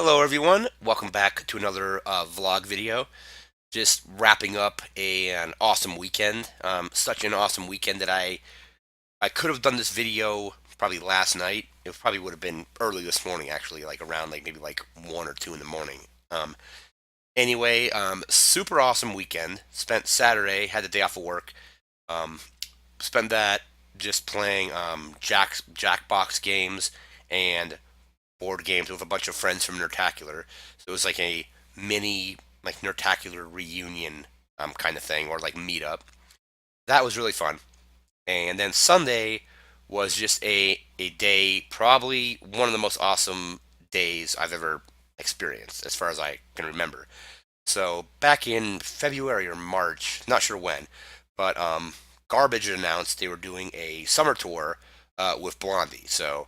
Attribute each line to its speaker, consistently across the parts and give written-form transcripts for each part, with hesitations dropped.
Speaker 1: Hello everyone, welcome back to another vlog video. Just wrapping up an awesome weekend. Such an awesome weekend that I could have done this video probably last night. It probably would have been early this morning actually, like around like maybe like 1 or 2 in the morning. Super awesome weekend. Spent Saturday, had the day off of work. Um, Spent that just playing Jackbox games and board games with a bunch of friends from Nertacular. So it was like a mini like Nertacular reunion kind of thing or like meetup. That was really fun. And then Sunday was just a day, probably one of the most awesome days I've ever experienced as far as I can remember. So back in February or March, not sure when, but Garbage announced they were doing a summer tour with Blondie. So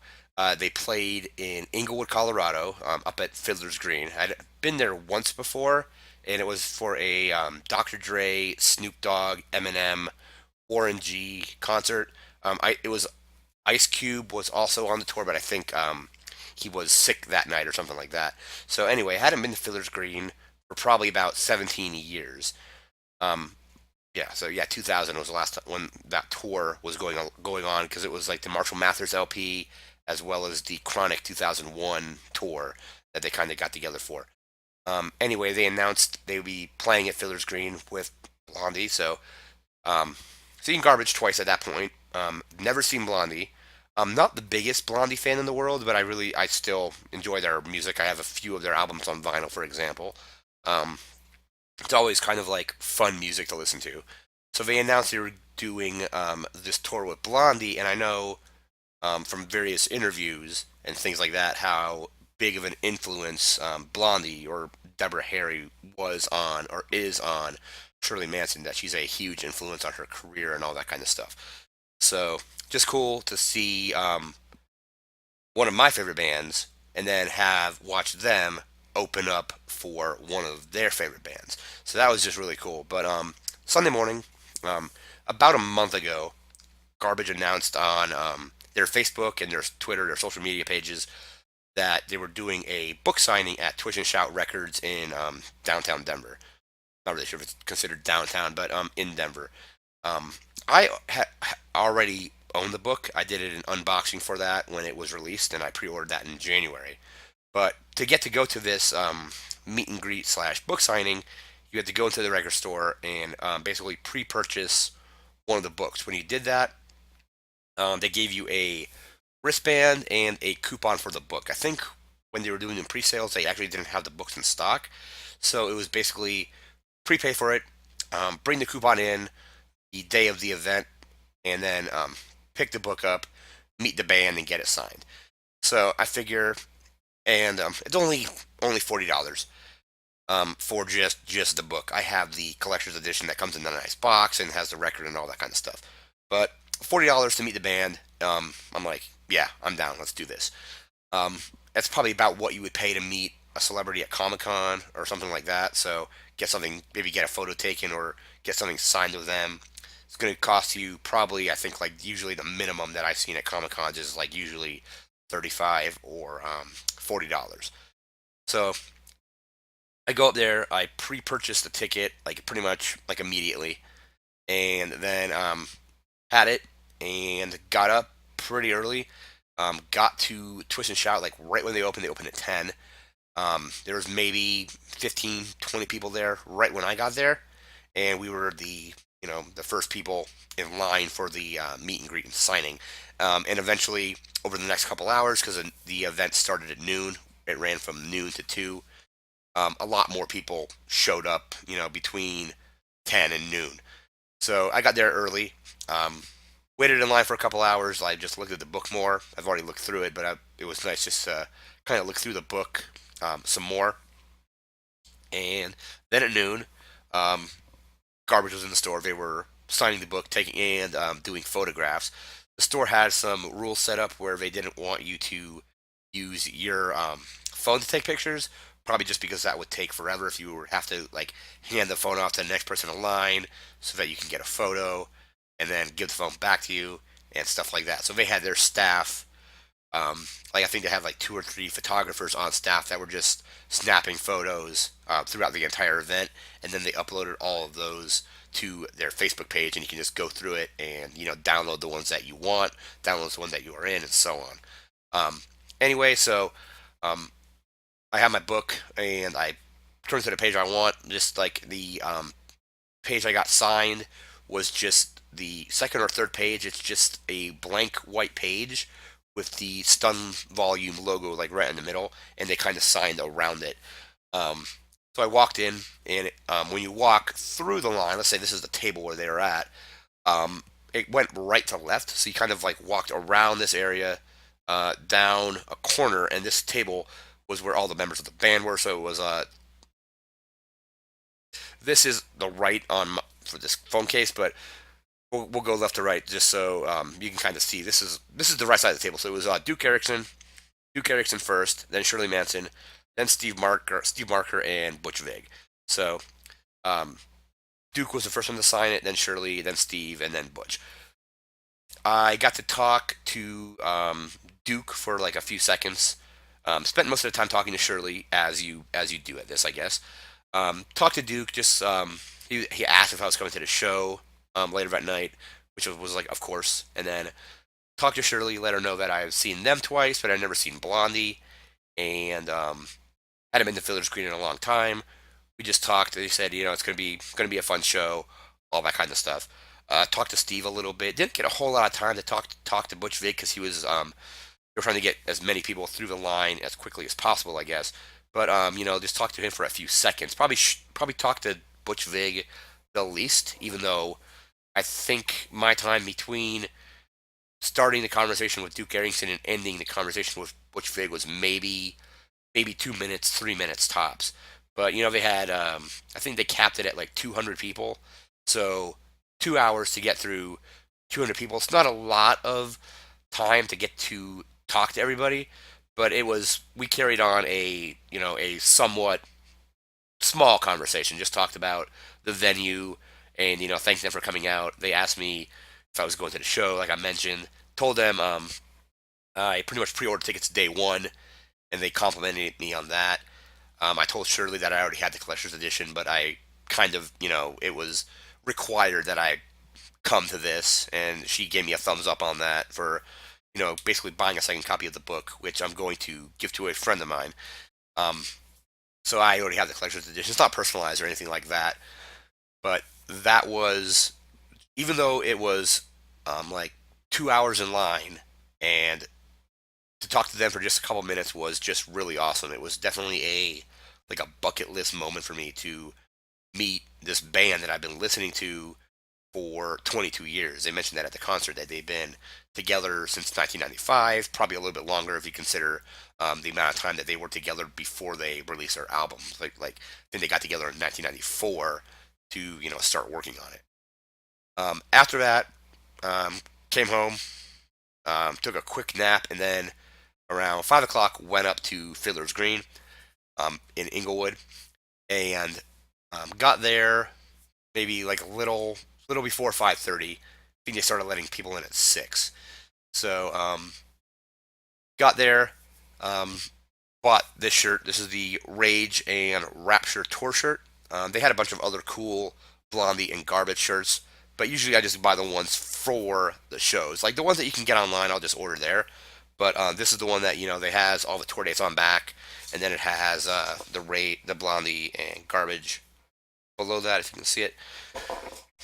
Speaker 1: they played in Inglewood, Colorado, up at Fiddler's Green. I'd been there once before, and it was for a Dr. Dre, Snoop Dogg, Eminem, Warren G concert. It was Ice Cube was also on the tour, but I think he was sick that night or something like that. So anyway, I hadn't been to Fiddler's Green for probably about 17 years. Um, yeah, so yeah, 2000 was the last time when that tour was going on because it was like the Marshall Mathers LP as well as the Chronic 2001 tour that they kind of got together for. Anyway, they announced they would be playing at Fiddler's Green with Blondie. So um, seen Garbage twice at that point. Never seen Blondie. I'm not the biggest Blondie fan in the world, but I still enjoy their music. I have a few of their albums on vinyl, for example. Um, it's always kind of like fun music to listen to. So they announced they were doing this tour with Blondie, and I know from various interviews and things like that how big of an influence Blondie or Deborah Harry was on or is on Shirley Manson, that she's a huge influence on her career and all that kind of stuff. So just cool to see one of my favorite bands and then have watched them open up for one of their favorite bands. So that was just really cool. But Sunday morning, um, about a month ago, Garbage announced on their Facebook and their Twitter, their social media pages, that they were doing a book signing at Twitch and Shout Records in downtown Denver. Not really sure if it's considered downtown, but in Denver. Um, already owned the book. I did an unboxing for that when it was released, and I pre-ordered that in January. But to get to go to this meet and greet slash book signing, you had to go into the record store and basically pre-purchase one of the books. When you did that, they gave you a wristband and a coupon for the book. I think when they were doing the pre-sales, they actually didn't have the books in stock, so it was basically prepay for it, bring the coupon in the day of the event, and then pick the book up, meet the band, and get it signed. So I figure, and it's only $40 for just the book. I have the collector's edition that comes in a nice box and has the record and all that kind of stuff. But $40 to meet the band, I'm like, yeah, I'm down. Let's do this. Um, that's probably about what you would pay to meet a celebrity at Comic Con or something like that. So get something, maybe get a photo taken or get something signed with them. It's going to cost you probably, I think, like usually the minimum that I've seen at Comic Cons is like usually 35 or $40. So I go up there, I pre-purchase the ticket like pretty much like immediately, and then had it and got up pretty early. Got to Twist and Shout like right when they opened. They opened at 10. There was maybe 15, 20 people there right when I got there, and we were the first people in line for the meet and greet and signing. And eventually, over the next couple hours, because the event started at noon, it ran from noon to 2. A lot more people showed up, between 10 and noon. So I got there early. Waited in line for a couple hours. I just looked at the book more. I've already looked through it, but it was nice just to kind of look through the book some more. And then at noon, um, Garbage was in the store. They were signing the book, taking and doing photographs. The store had some rules set up where they didn't want you to use your phone to take pictures. Probably just because that would take forever if you were have to like hand the phone off to the next person in line so that you can get a photo and then give the phone back to you and stuff like that. So they had their staff Like I think they had like two or three photographers on staff that were just snapping photos throughout the entire event, and then they uploaded all of those to their Facebook page, and you can just go through it and download the ones that you want, download the one that you are in, and so on. Um, anyway, so um, I have my book, and I turn to the page I want. Just like the page I got signed was just the second or third page. It's just a blank white page with the Stun Volume logo like right in the middle, and they kind of signed around it. Um, so I walked in, and when you walk through the line, let's say this is the table where they were at, it went right to left. So you kind of like walked around this area, down a corner, and this table was where all the members of the band were. So it was this is the right for this phone case, but we'll go left to right just so you can kind of see. This is the right side of the table. So it was Duke Erickson first, then Shirley Manson, then Steve Marker, and Butch Vig. So um, Duke was the first one to sign it, then Shirley, then Steve, and then Butch. I got to talk to Duke for like a few seconds. Spent most of the time talking to Shirley as you do at this, I guess. Talked to Duke. Just he asked if I was coming to the show later that night, which was like, of course. And then talked to Shirley, let her know that I've seen them twice, but I've never seen Blondie, and hadn't been to Fiddler's Green in a long time. We just talked. They said, it's gonna be a fun show, all that kind of stuff. Talked to Steve a little bit. Didn't get a whole lot of time to talk to Butch Vig because he was they were trying to get as many people through the line as quickly as possible, I guess. But just talked to him for a few seconds. Probably talked to Butch Vig the least, even though I think my time between starting the conversation with Duke Arrington and ending the conversation with Butch Vig was maybe 2 minutes, 3 minutes tops. But they had I think they capped it at like 200 people, so 2 hours to get through 200 people. It's not a lot of time to get to talk to everybody, but we carried on a somewhat small conversation. Just talked about the venue and thanked them for coming out. They asked me if I was going to the show, like I mentioned. Told them I pretty much pre-ordered tickets day one, and they complimented me on that. I told Shirley that I already had the collector's edition, but I kind of, it was required that I come to this, and she gave me a thumbs up on that for, basically buying a second copy of the book, which I'm going to give to a friend of mine. Um, so I already have the collector's edition. It's not personalized or anything like that, but that was, even though it was like 2 hours in line, and to talk to them for just a couple minutes was just really awesome. It was definitely a bucket list moment for me to meet this band that I've been listening to for 22 years. They mentioned that at the concert that they've been together since 1995, probably a little bit longer if you consider the amount of time that they were together before they released their album. Like I think they got together in 1994 to start working on it. After that, um, came home, took a quick nap, and then around 5 o'clock went up to Fiddler's Green in Inglewood, and got there maybe like a little before 5:30. I think they started letting people in at 6. So got there, um, bought this shirt. This is the Rage and Rapture tour shirt. They had a bunch of other cool Blondie and Garbage shirts, but usually I just buy the ones for the shows. Like the ones that you can get online, I'll just order there. But this is the one that they has all the tour dates on back, and then it has the Blondie and Garbage below that, if you can see it,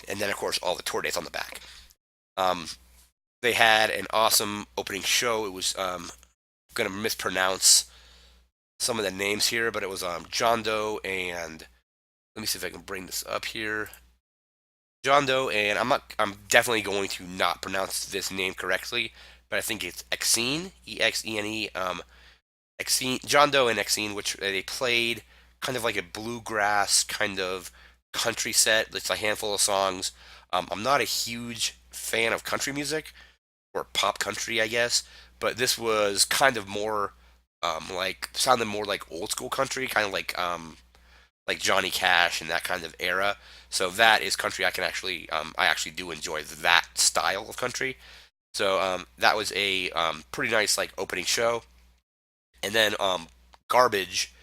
Speaker 1: and then of course all the tour dates on the back. Um, they had an awesome opening show. It was gonna mispronounce some of the names here, but it was John Doe and let me see if I can bring this up here. John Doe and I'm definitely going to not pronounce this name correctly, but I think it's Exene, Exene. Exene, John Doe and Exene, which they played kind of like a bluegrass kind of country set. It's a handful of songs. I'm not a huge fan of country music or pop country, I guess, but this was kind of more like sounded more like old school country, kind of like Johnny Cash and that kind of era. So that is country I can actually I actually do enjoy that style of country. So that was a pretty nice like opening show, and then Garbage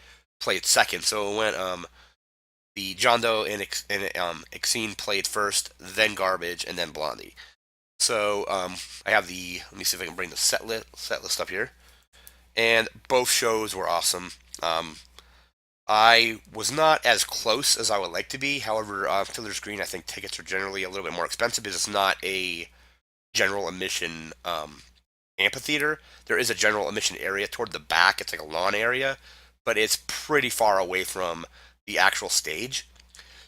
Speaker 1: played second. So it went the John Doe and Exene played first, then Garbage, and then Blondie. So I have the let me see if I can bring the set list up here, and both shows were awesome. Um, I was not as close as I would like to be. However, Fiddler's Green, I think tickets are generally a little bit more expensive because it's not a general admission amphitheater. There is a general admission area toward the back. It's like a lawn area, but it's pretty far away from the actual stage.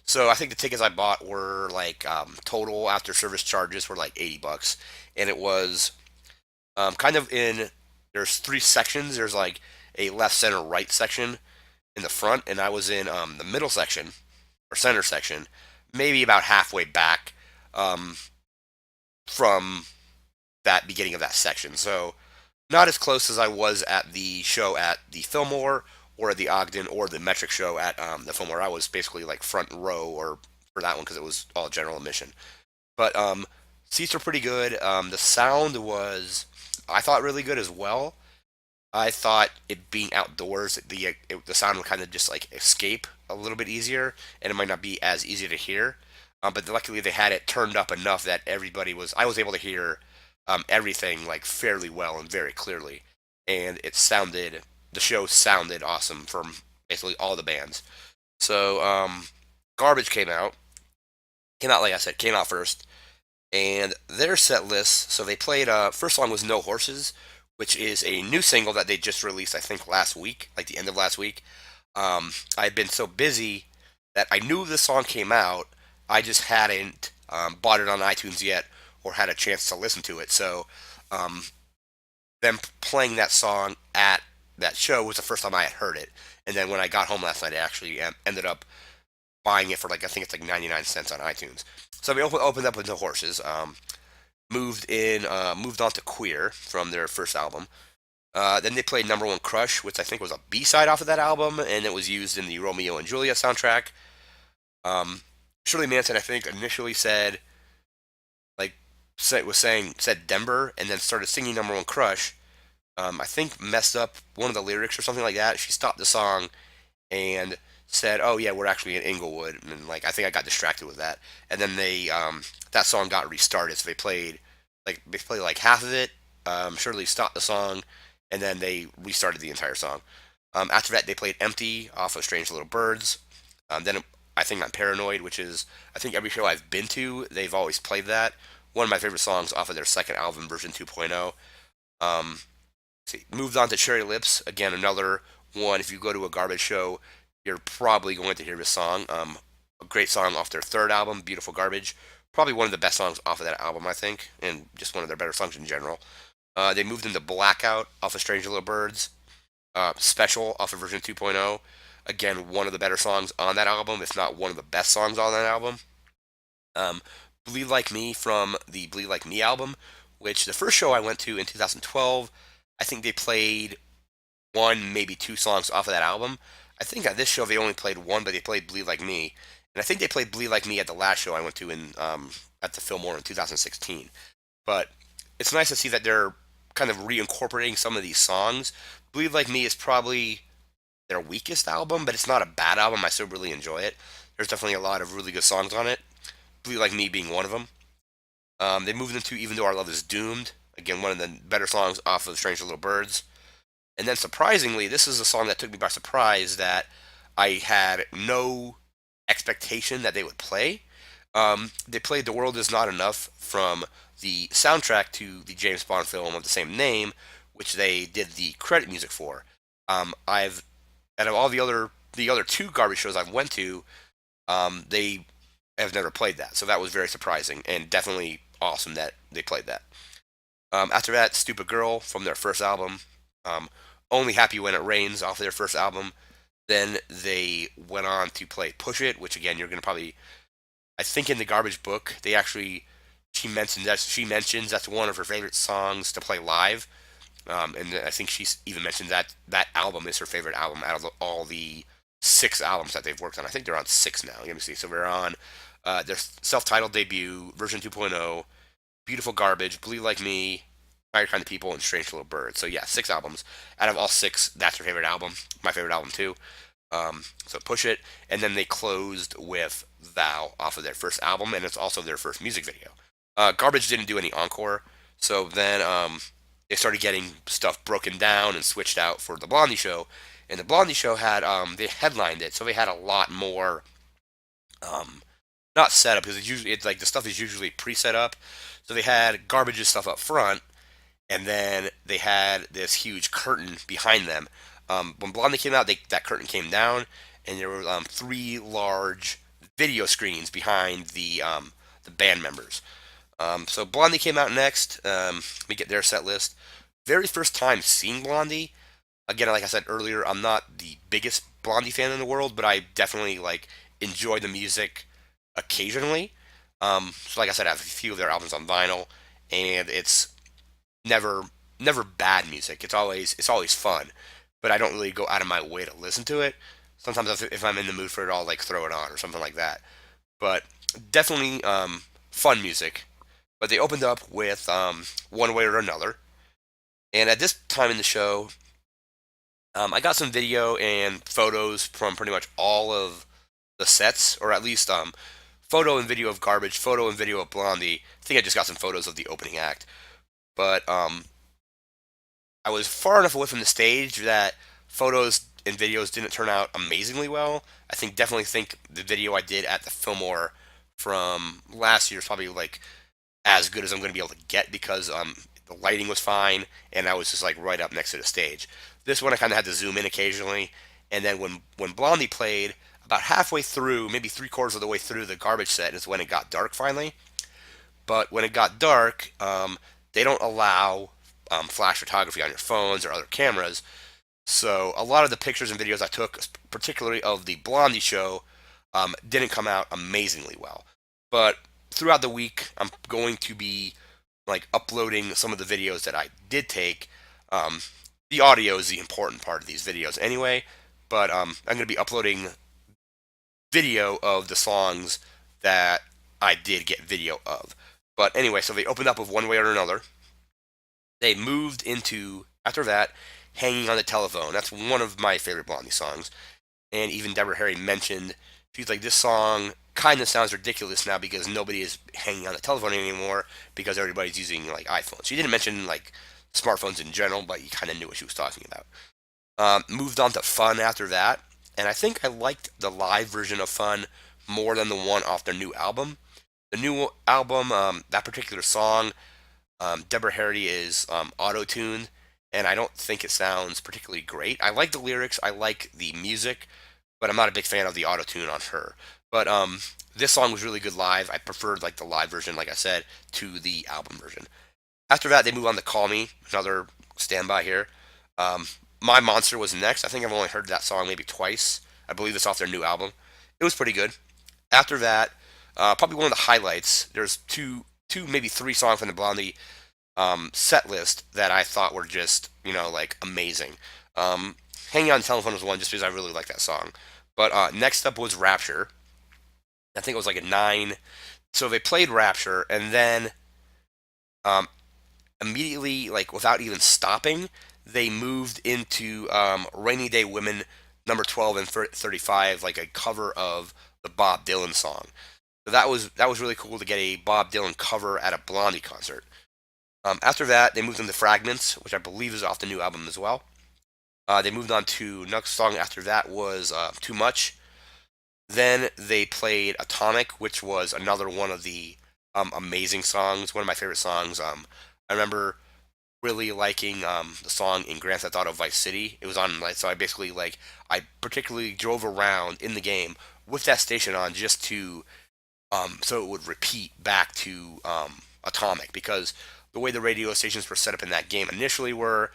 Speaker 1: So I think the tickets I bought were like total after service charges were like $80, and it was kind of in. There's three sections. There's like a left, center, right section in the front, and I was in the middle section or center section, maybe about halfway back um, from that beginning of that section. So not as close as I was at the show at the Fillmore or at the Ogden or the Metric show at the Fillmore. I was basically like front row or for that one because it was all general admission. But seats were pretty good. The sound was, I thought, really good as well. I thought it being outdoors, the sound would kind of just like escape a little bit easier, and it might not be as easy to hear. But luckily, they had it turned up enough that everybody was. I was able to hear everything like fairly well and very clearly, and it sounded. The show sounded awesome from basically all the bands. So, Garbage came out like I said, came out first, and their set list. So they played. First song was No Horses, which is a new single that they just released. I think last week, like the end of last week. I had been so busy that I knew the song came out. I just hadn't bought it on iTunes yet or had a chance to listen to it. So um, them playing that song at that show was the first time I had heard it. And then when I got home last night, I actually ended up buying it for like I think it's like 99 cents on iTunes. So we opened up with No Horses. Moved on to Queer from their first album. Then they played Number One Crush, which I think was a B side off of that album, and it was used in the Romeo and Juliet soundtrack. Um, Shirley Manson, I think, initially like said Denver, and then started singing Number One Crush. I think messed up one of the lyrics or something like that. She stopped the song and said, "Oh yeah, we're actually in Inglewood," and like I think I got distracted with that. And then that song got restarted, so they played like half of it. Shirley stopped the song, and then they restarted the entire song. After that, they played "Empty" off of Strange Little Birds. Then I think I'm Paranoid, which is I think every show I've been to, they've always played that. One of my favorite songs off of their second album, version 2.0. Um, See, moved on to Cherry Lips. Again, another one. If you go to a Garbage show, you're probably going to hear this song. A great song off their third album, Beautiful Garbage. Probably one of the best songs off of that album, I think, and just one of their better songs in general. They moved into Blackout off of Strange Little Birds. Special off of version 2.0. Again, one of the better songs on that album, if not one of the best songs on that album. Um, Bleed Like Me from the Bleed Like Me album, which the first show I went to in 2012, I think they played one, maybe two songs off of that album. I think at this show they only played one, but they played Bleed Like Me, and I think they played Bleed Like Me at the last show I went to in at the Fillmore in 2016. But it's nice to see that they're kind of reincorporating some of these songs. Bleed Like Me is probably their weakest album, but it's not a bad album. I still really enjoy it. There's definitely a lot of really good songs on it. Bleed Like Me being one of them. They moved into Even Though Our Love Is Doomed. Again, one of the better songs off of Strange Little Birds. And then surprisingly, this is a song that took me by surprise that I had no expectation that they would play. They played The World Is Not Enough from the soundtrack to the James Bond film of the same name, which they did the credit music for. I've out of all the other two Garbage shows I've went to, they have never played that, so that was very surprising and definitely awesome that they played that. After that, Stupid Girl from their first album. Um, Only Happy When It Rains off of their first album. Then they went on to play Push It, which again you're gonna probably I think in the Garbage book they actually she mentions that's one of her favorite songs to play live. And I think she even mentioned that that album is her favorite album out of all the six albums that they've worked on. I think they're on six now. Let me see. So we're on their self-titled debut, version 2.0, Beautiful Garbage, Bleed Like Me, Fire Kind of People, and Strange Little Bird. So yeah, 6 albums. Out of all six, that's your favorite album. My favorite album too. So Push It, and then they closed with Thou off of their first album, and it's also their first music video. Garbage didn't do any encore, so then they started getting stuff broken down and switched out for the Blondie show, and the Blondie show had they headlined it, so they had a lot more um, not set up because it's like the stuff is usually pre-set up. So they had Garbage's stuff up front, and then they had this huge curtain behind them. When Blondie came out, that curtain came down, and there were three large video screens behind the band members. So Blondie came out next. We get their set list. Very first time seeing Blondie. Again, like I said earlier, I'm not the biggest Blondie fan in the world, but I definitely like enjoy the music occasionally. So like I said, I have a few of their albums on vinyl, and it's never never bad music. It's always fun, but I don't really go out of my way to listen to it. Sometimes if I'm in the mood for it, I'll like throw it on or something like that. But definitely fun music. But they opened up with One Way or Another, and at this time in the show, I got some video and photos from pretty much all of the sets, or at least photo and video of Garbage, photo and video of Blondie. I think I just got some photos of the opening act, but I was far enough away from the stage that photos and videos didn't turn out amazingly well. Definitely think the video I did at the Fillmore from last year is probably like as good as I'm going to be able to get because the lighting was fine and I was just like right up next to the stage. This one I kind of had to zoom in occasionally, and then when Blondie played, about halfway through, maybe three-quarters of the way through the Garbage set is when it got dark finally. But when it got dark, they don't allow flash photography on your phones or other cameras. So a lot of the pictures and videos I took, particularly of the Blondie show, didn't come out amazingly well. But throughout the week, I'm going to be like uploading some of the videos that I did take. Um, the audio is the important part of these videos anyway, but I'm going to be uploading video of the songs that I did get video of. But anyway, so they opened up with One Way or Another. They moved into, after that, Hanging on the Telephone. That's one of my favorite Blondie songs. And even Deborah Harry mentioned, she's like, this song kind of sounds ridiculous now because nobody is hanging on the telephone anymore because everybody's using like iPhones. She didn't mention like smartphones in general, but you kind of knew what she was talking about. Moved on to Fun after that, and I think I liked the live version of Fun more than the one off their new album. The new album, that particular song, Deborah Harry is auto-tuned, and I don't think it sounds particularly great. I like the lyrics, I like the music, but I'm not a big fan of the auto-tune on her. But this song was really good live. I preferred like the live version, like I said, to the album version. After that, they move on to Call Me, another standby here. Um, My Monster was next. I think I've only heard that song maybe twice. I believe it's off their new album. It was pretty good. After that, probably one of the highlights. There's two, maybe three songs from the Blondie set list that I thought were just, like amazing. Um, Hanging on the Telephone was one just because I really like that song. But next up was Rapture. I think it was like a 9. So they played Rapture, and then um, immediately, like without even stopping, they moved into Rainy Day Women number 12 and 35, like a cover of the Bob Dylan song. So that was really cool to get a Bob Dylan cover at a Blondie concert. After that, they moved into Fragments, which I believe is off the new album as well. They moved on to next song after that was Too Much. Then they played Atomic, which was another one of the amazing songs, one of my favorite songs. I remember really liking the song in Grand Theft Auto Vice City. It was on, like, so I basically like I particularly drove around in the game with that station on just to so it would repeat back to Atomic because the way the radio stations were set up in that game initially were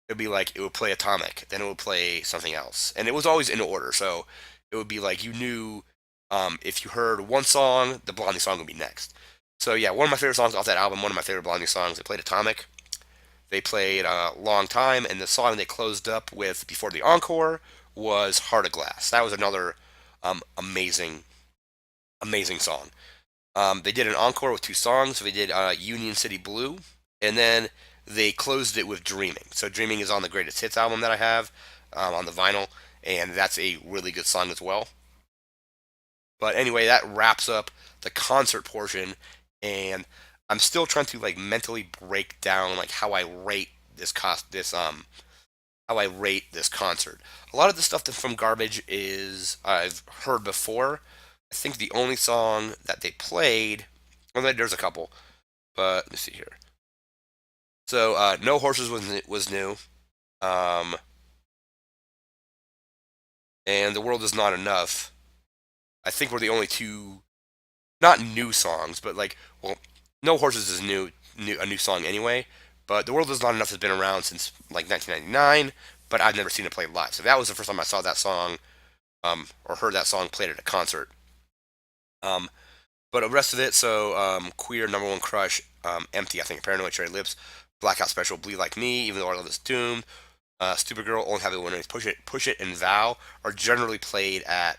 Speaker 1: it'd be like it would play Atomic, then it would play something else, and it was always in order. So it would be like you knew if you heard one song, the Blondie song would be next. So yeah, one of my favorite songs off that album, one of my favorite Blondie songs. They played Atomic, they played Long Time, and the song they closed up with before the encore was Heart of Glass. That was another amazing, amazing song. They did an encore with two songs. So they did Union City Blue, and then they closed it with Dreaming. So Dreaming is on the Greatest Hits album that I have on the vinyl, and that's a really good song as well. But anyway, that wraps up the concert portion, and I'm still trying to like mentally break down like how I rate this concert. A lot of the stuff from Garbage is I've heard before. I think the only song that they played, well, there's a couple, but let me see here. So No Horses was new, um, and The World Is Not Enough. I think we're the only two, not new songs, but like, well, No Horses is a new song anyway. But The World Is Not Enough has been around since like 1999, but I've never seen it played live. So that was the first time I saw that song, or heard that song played at a concert. Um, but the rest of it, so Queer, Number One Crush, Empty, I think, Paranoid, Cherry Lips, Blackout Special, Bleed Like Me, Even Though Our Love Is Doomed, Stupid Girl, Only Happy Winners, Push It, and Vow are generally played at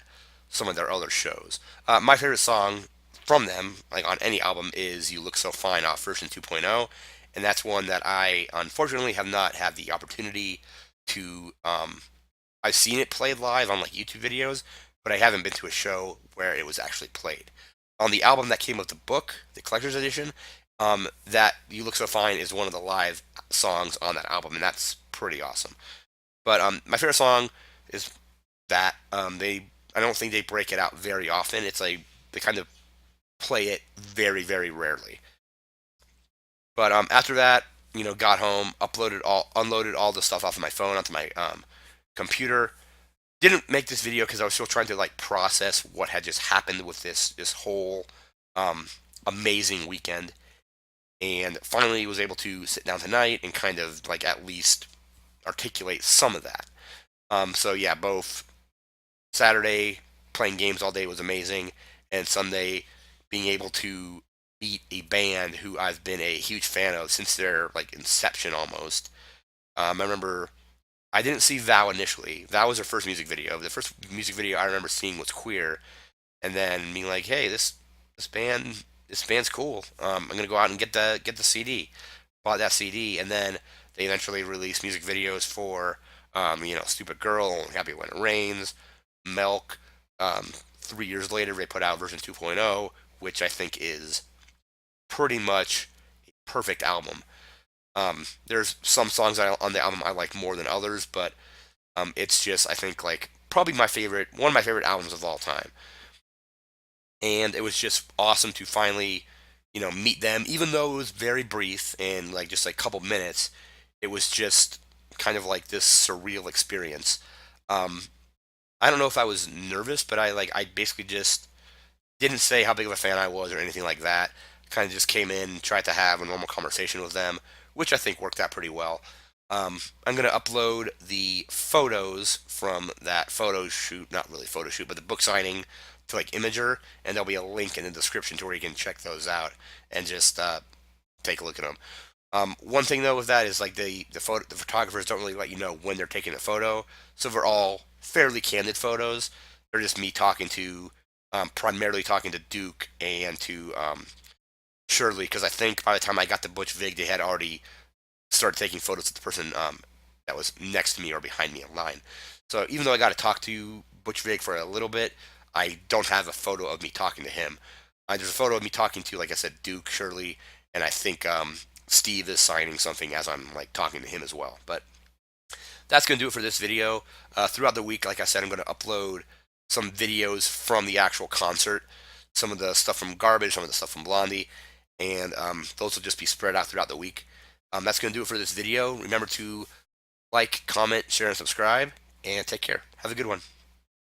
Speaker 1: some of their other shows. My favorite song from them, like on any album, is You Look So Fine off version 2.0, and that's one that I unfortunately have not had the opportunity to. I've seen it played live on like YouTube videos, but I haven't been to a show where it was actually played. On the album that came with the book, the collector's edition, that You Look So Fine is one of the live songs on that album, and that's pretty awesome. But my favorite song is that I don't think they break it out very often. It's like they kind of play it very very rarely. But after that, got home, unloaded all the stuff off of my phone onto my computer. Didn't make this video because I was still trying to like process what had just happened with this whole um, amazing weekend, and finally was able to sit down tonight and kind of like at least articulate some of that. So yeah, both Saturday playing games all day was amazing, and Sunday being able to meet a band who I've been a huge fan of since their like inception almost. I remember I didn't see Vow initially. That was their first music video. The first music video I remember seeing was Queer, and then being like, "Hey, this band's cool. I'm gonna go out and get the CD." Bought that CD, and then they eventually released music videos for, Stupid Girl, Happy When It Rains, Milk. 3 years later, they put out version 2.0, which I think is pretty much a perfect album. There's some songs on the album I like more than others, but it's just I think like probably one of my favorite albums of all time. And it was just awesome to finally, meet them, even though it was very brief and like just like a couple minutes. It was just kind of like this surreal experience. Um, I don't know if I was nervous, but I basically just didn't say how big of a fan I was or anything like that. Kind of just came in, tried to have a normal conversation with them, which I think worked out pretty well. I'm gonna upload the photos from that photo shoot, not really photo shoot, but the book signing to like Imager, and there'll be a link in the description to where you can check those out and just take a look at them. One thing though with that is like the photographers don't really let you know when they're taking a photo, so they're all fairly candid photos. They're just me primarily talking to Duke and to Shirley, because I think by the time I got to Butch Vig, they had already started taking photos of the person that was next to me or behind me in line. So even though I got to talk to Butch Vig for a little bit, I don't have a photo of me talking to him. There's a photo of me talking to, like I said, Duke, Shirley, and I think Steve is signing something as I'm like talking to him as well. But that's going to do it for this video. Throughout the week, like I said, I'm going to upload some videos from the actual concert, some of the stuff from Garbage, some of the stuff from Blondie, and those will just be spread out throughout the week. That's going to do it for this video. Remember to like, comment, share, and subscribe, and take care. Have a good one.